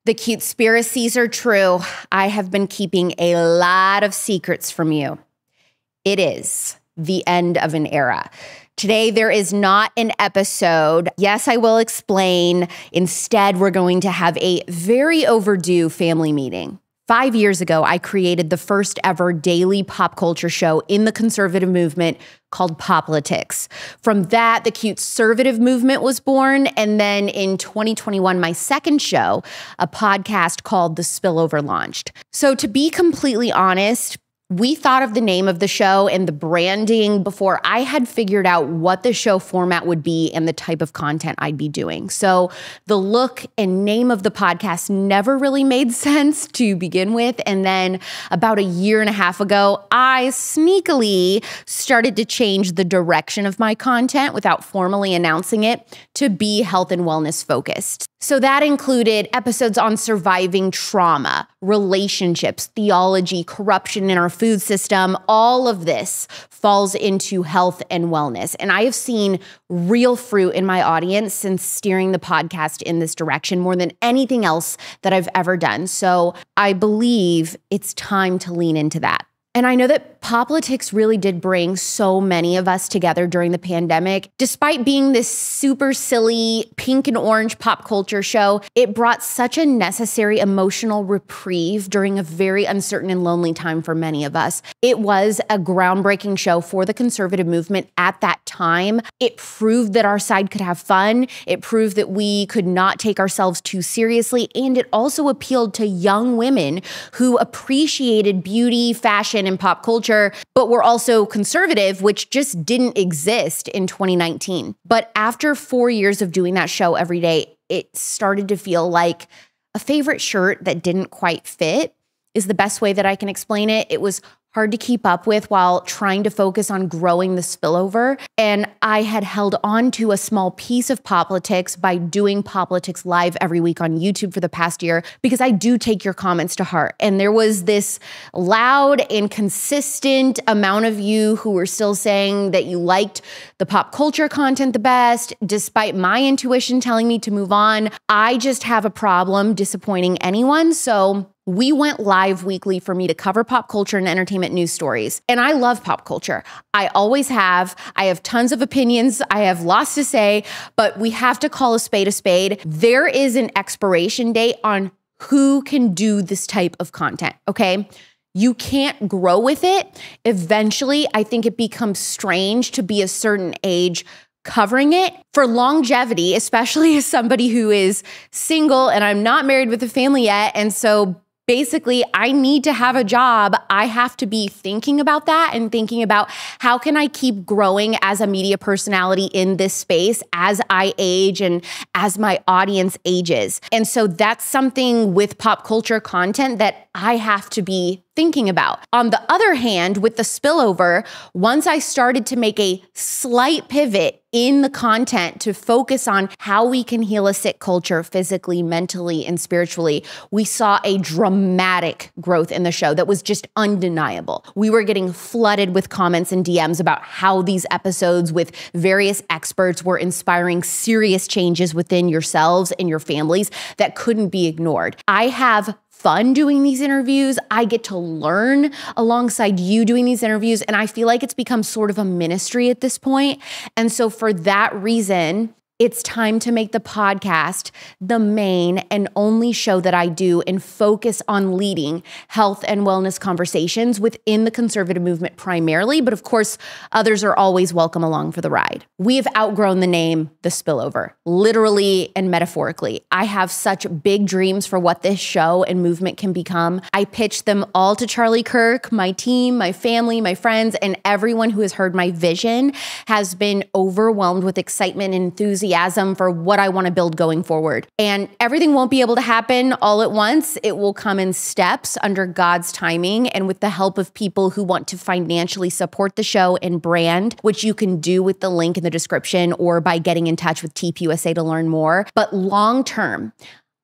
The conspiracies are true. I have been keeping a lot of secrets from you. It is the end of an era. Today, there is not an episode. Yes, I will explain. Instead, we're going to have a very overdue family meeting. 5 years ago, I created the first ever daily pop culture show in the conservative movement called Politics. From that, the conservative movement was born. And then in 2021, my second show, a podcast called The Spillover, launched. So to be completely honest, we thought of the name of the show and the branding before I had figured out what the show format would be and the type of content I'd be doing. So the look and name of the podcast never really made sense to begin with. And then about a year and a half ago, I sneakily started to change the direction of my content without formally announcing it to be health and wellness focused. So that included episodes on surviving trauma, relationships, theology, corruption in our food system. All of this falls into health and wellness. And I have seen real fruit in my audience since steering the podcast in this direction more than anything else that I've ever done. So I believe it's time to lean into that. And I know that Politics really did bring so many of us together during the pandemic. Despite being this super silly pink and orange pop culture show, it brought such a necessary emotional reprieve during a very uncertain and lonely time for many of us. It was a groundbreaking show for the conservative movement at that time. It proved that our side could have fun. It proved that we could not take ourselves too seriously. And it also appealed to young women who appreciated beauty, fashion, and pop culture, but were also conservative, which just didn't exist in 2019. But after 4 years of doing that show every day, it started to feel like a favorite shirt that didn't quite fit is the best way that I can explain it. It was hard to keep up with while trying to focus on growing the Spillover. And I had held on to a small piece of Politics by doing Politics live every week on YouTube for the past year, because I do take your comments to heart. And there was this loud and consistent amount of you who were still saying that you liked the pop culture content the best, despite my intuition telling me to move on. I just have a problem disappointing anyone. So we went live weekly for me to cover pop culture and entertainment news stories. And I love pop culture. I always have. I have tons of opinions. I have lots to say, but we have to call a spade a spade. There is an expiration date on who can do this type of content, okay? You can't grow with it. Eventually, I think it becomes strange to be a certain age covering it. For longevity, especially as somebody who is single and I'm not married with a family yet, and so basically, I need to have a job. I have to be thinking about that and thinking about how can I keep growing as a media personality in this space as I age and as my audience ages. And so that's something with pop culture content that I have to be thinking about. On the other hand, with the Spillover, once I started to make a slight pivot in the content to focus on how we can heal a sick culture physically, mentally, and spiritually, we saw a dramatic growth in the show that was just undeniable. We were getting flooded with comments and DMs about how these episodes with various experts were inspiring serious changes within yourselves and your families that couldn't be ignored. I have fun doing these interviews. I get to learn alongside you doing these interviews. And I feel like it's become sort of a ministry at this point. And so for that reason, it's time to make the podcast the main and only show that I do and focus on leading health and wellness conversations within the conservative movement primarily, but of course, others are always welcome along for the ride. We have outgrown the name The Spillover, literally and metaphorically. I have such big dreams for what this show and movement can become. I pitched them all to Charlie Kirk, my team, my family, my friends, and everyone who has heard my vision has been overwhelmed with excitement and enthusiasm for what I want to build going forward. And everything won't be able to happen all at once. It will come in steps under God's timing and with the help of people who want to financially support the show and brand, which you can do with the link in the description or by getting in touch with TPUSA to learn more. But long term,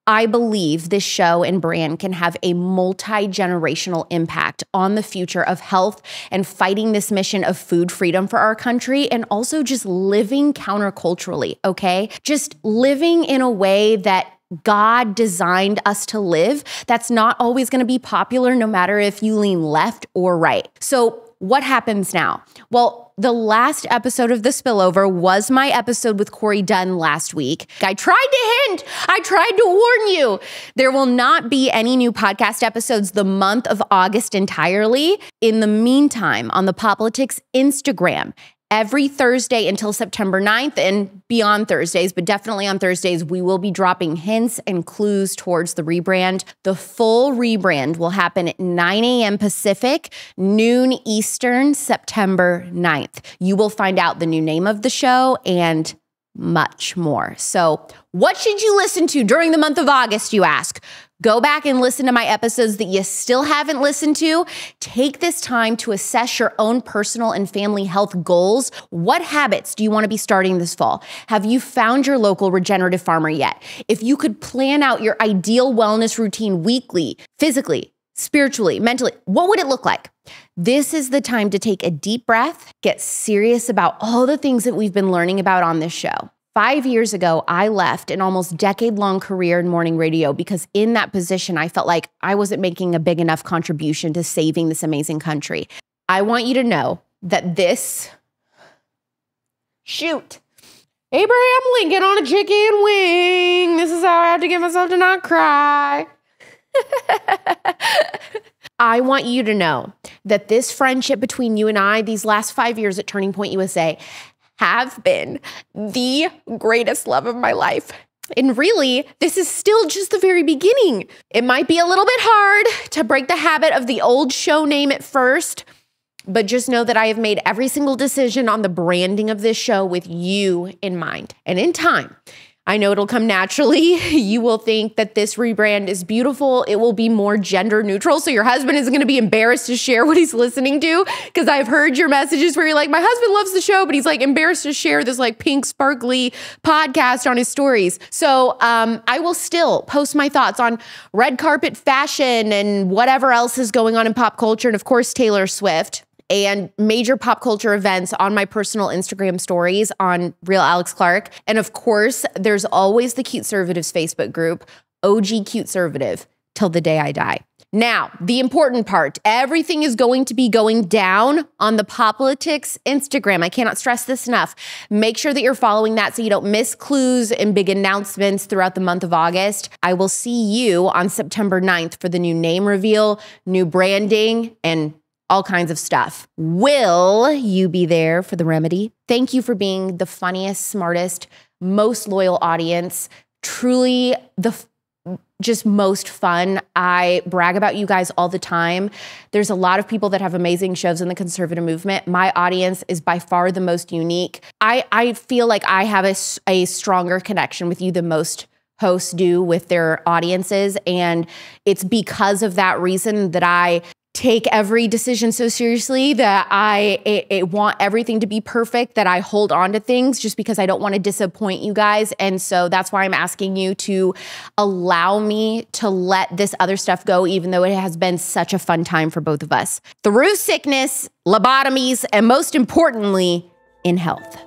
I believe this show and brand can have a multi-generational impact on the future of health and fighting this mission of food freedom for our country and also just living counterculturally, okay? Just living in a way that God designed us to live, that's not always going to be popular, no matter if you lean left or right. So what happens now? Well, the last episode of The Spillover was my episode with Corey Dunn last week. I tried to hint, I tried to warn you. There will not be any new podcast episodes the month of August entirely. In the meantime, on the Politics Instagram, every Thursday until September 9th and beyond Thursdays, but definitely on Thursdays, we will be dropping hints and clues towards the rebrand. The full rebrand will happen at 9 a.m. Pacific, noon Eastern, September 9th. You will find out the new name of the show and much more. So what should you listen to during the month of August, you ask? Go back and listen to my episodes that you still haven't listened to. Take this time to assess your own personal and family health goals. What habits do you want to be starting this fall? Have you found your local regenerative farmer yet? If you could plan out your ideal wellness routine weekly, physically, spiritually, mentally, what would it look like? This is the time to take a deep breath, get serious about all the things that we've been learning about on this show. 5 years ago, I left an almost decade-long career in morning radio because in that position, I felt like I wasn't making a big enough contribution to saving this amazing country. I want you to know that Abraham Lincoln on a chicken wing. This is how I have to get myself to not cry. I want you to know that this friendship between you and I, these last 5 years at Turning Point USA, have been the greatest love of my life. And really, this is still just the very beginning. It might be a little bit hard to break the habit of the old show name at first, but just know that I have made every single decision on the branding of this show with you in mind. And in time, I know it'll come naturally. You will think that this rebrand is beautiful. It will be more gender neutral. So your husband isn't going to be embarrassed to share what he's listening to. Because I've heard your messages where you're like, my husband loves the show, but he's like embarrassed to share this like pink sparkly podcast on his stories. So I will still post my thoughts on red carpet fashion and whatever else is going on in pop culture. And of course, Taylor Swift. And major pop culture events on my personal Instagram stories on Real Alex Clark. And of course, there's always the Cute Conservatives Facebook group, OG Cute Conservative, till the day I die. Now, the important part, everything is going to be going down on the Politics Instagram. I cannot stress this enough. Make sure that you're following that so you don't miss clues and big announcements throughout the month of August. I will see you on September 9th for the new name reveal, new branding, and all kinds of stuff. Will you be there for the remedy? Thank you for being the funniest, smartest, most loyal audience. Truly just most fun. I brag about you guys all the time. There's a lot of people that have amazing shows in the conservative movement. My audience is by far the most unique. I feel like I have a stronger connection with you than most hosts do with their audiences. And it's because of that reason that I take every decision so seriously, that I want everything to be perfect, that I hold on to things just because I don't want to disappoint you guys. And so that's why I'm asking you to allow me to let this other stuff go, even though it has been such a fun time for both of us. Through sickness, lobotomies, and most importantly, in health.